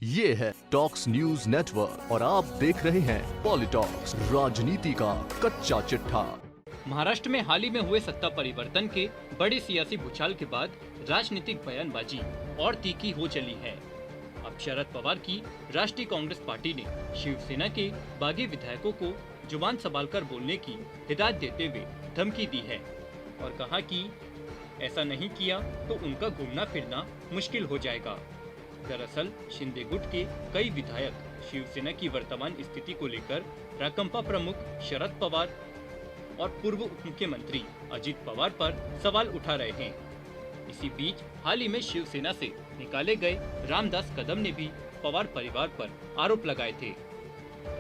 ये है talks news network और आप देख रहे हैं पॉलिटॉक्स, राजनीति का कच्चा चिट्ठा। महाराष्ट्र में हाल ही में हुए सत्ता परिवर्तन के बड़े सियासी भूचाल के बाद राजनीतिक बयानबाजी और तीखी हो चली है। अब शरद पवार की राष्ट्रीय कांग्रेस पार्टी ने शिवसेना के बागी विधायकों को जुबान संभालकर बोलने की हिदायत देते हुए धमकी दी है और कहा कि ऐसा नहीं किया तो उनका घूमना फिरना मुश्किल हो जाएगा। दरअसल शिंदे गुट के कई विधायक शिवसेना की वर्तमान स्थिति को लेकर राकंपा प्रमुख शरद पवार और पूर्व उप मुख्यमंत्री अजित पवार पर सवाल उठा रहे हैं। इसी बीच हाल ही में शिवसेना से निकाले गए रामदास कदम ने भी पवार परिवार पर आरोप लगाए थे।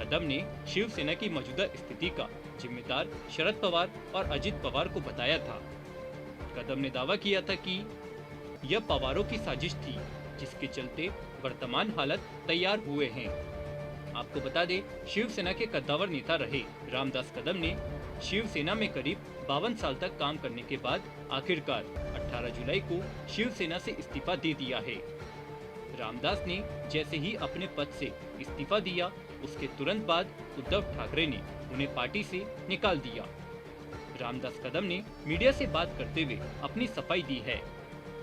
कदम ने शिवसेना की मौजूदा स्थिति का जिम्मेदार शरद पवार और अजित पवार को बताया था। कदम ने दावा किया था कि यह पवारों की साजिश थी जिसके चलते वर्तमान हालत तैयार हुए हैं। आपको बता दें, शिवसेना के कद्दावर नेता रहे रामदास कदम ने शिवसेना में करीब 52 साल तक काम करने के बाद आखिरकार 18 जुलाई को शिवसेना से इस्तीफा दे दिया है। रामदास ने जैसे ही अपने पद से इस्तीफा दिया, उसके तुरंत बाद उद्धव ठाकरे ने उन्हें पार्टी से निकाल दिया। रामदास कदम ने मीडिया से बात करते हुए अपनी सफाई दी है।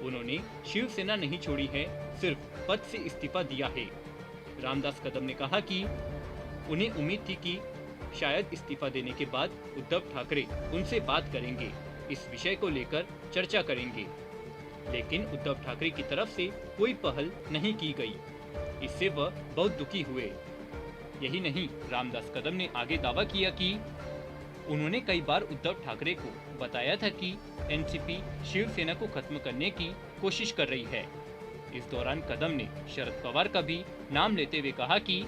उन्होंने शिवसेना नहीं छोड़ी है, सिर्फ पद से इस्तीफा दिया है। रामदास कदम ने कहा कि उन्हें उम्मीद थी कि शायद इस्तीफा देने के बाद उद्धव ठाकरे उनसे बात करेंगे, इस विषय को लेकर चर्चा करेंगे, लेकिन उद्धव ठाकरे की तरफ से कोई पहल नहीं की गई। इससे वह बहुत दुखी हुए। यही नहीं, रामदास कदम ने आगे दावा किया कि उन्होंने कई बार उद्धव ठाकरे को बताया था कि एनसीपी शिवसेना को खत्म करने की कोशिश कर रही है। इस दौरान कदम ने शरद पवार का भी नाम लेते हुए कहा कि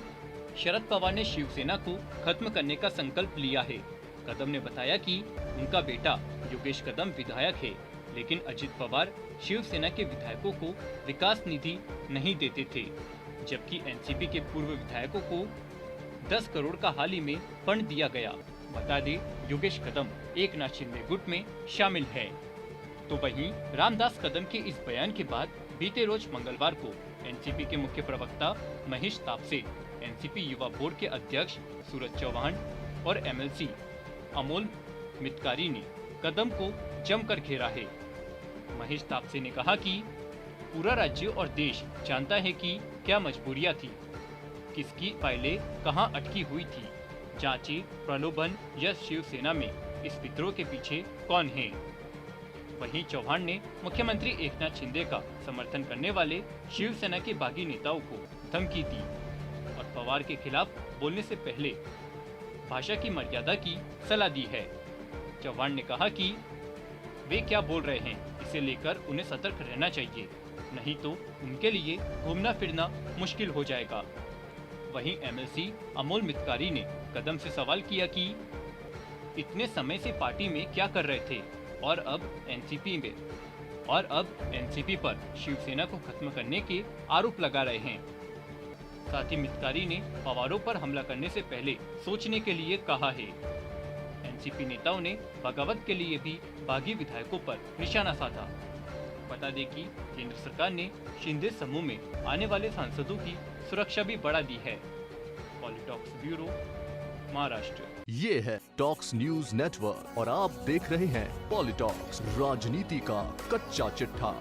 शरद पवार ने शिवसेना को खत्म करने का संकल्प लिया है। कदम ने बताया कि उनका बेटा योगेश कदम विधायक है, लेकिन अजित पवार शिवसेना के विधायकों को विकास निधि नहीं देते थे, जबकि एनसीपी के पूर्व विधायकों को 10 करोड़ का हाल ही में फंड दिया गया। बता दें, योगेश कदम एकनाथ शिंदे गुट में शामिल है। तो वहीं रामदास कदम के इस बयान के बाद बीते रोज मंगलवार को एनसीपी के मुख्य प्रवक्ता महेश तापसे, एनसीपी युवा बोर्ड के अध्यक्ष सूरज चौहान और एमएलसी अमोल मितकारी ने कदम को जमकर घेरा है। महेश तापसे ने कहा कि पूरा राज्य और देश जानता है कि क्या मजबूरियां थी, किसकी फाइलें कहां अटकी हुई थी, जांची, प्रलोभन या शिवसेना में इस विद्रोह के पीछे कौन है। वहीं चौहान ने मुख्यमंत्री एकनाथ शिंदे का समर्थन करने वाले शिवसेना के बागी नेताओं को धमकी दी और पवार के खिलाफ बोलने से पहले भाषा की मर्यादा की सलाह दी है। चौहान ने कहा कि वे क्या बोल रहे हैं, इसे लेकर उन्हें सतर्क रहना चाहिए, नहीं तो उनके लिए घूमना फिरना मुश्किल हो जाएगा। वहीं एमएलसी अमोल मितकारी ने कदम से सवाल किया कि इतने समय से पार्टी में क्या कर रहे थे और अब एनसीपी पर शिवसेना को खत्म करने के आरोप लगा रहे हैं। साथ ही मितकारी ने पवारों पर हमला करने से पहले सोचने के लिए कहा है। एनसीपी नेताओं ने बगावत के लिए भी बागी विधायकों पर निशाना साधा। बता दें कि केंद्र सरकार ने शिंदे समूह में आने वाले सांसदों की सुरक्षा भी बढ़ा दी है। पॉलिटॉक्स ब्यूरो, महाराष्ट्र। ये है टॉक्स न्यूज नेटवर्क और आप देख रहे हैं पॉलिटॉक्स, राजनीति का कच्चा चिट्ठा।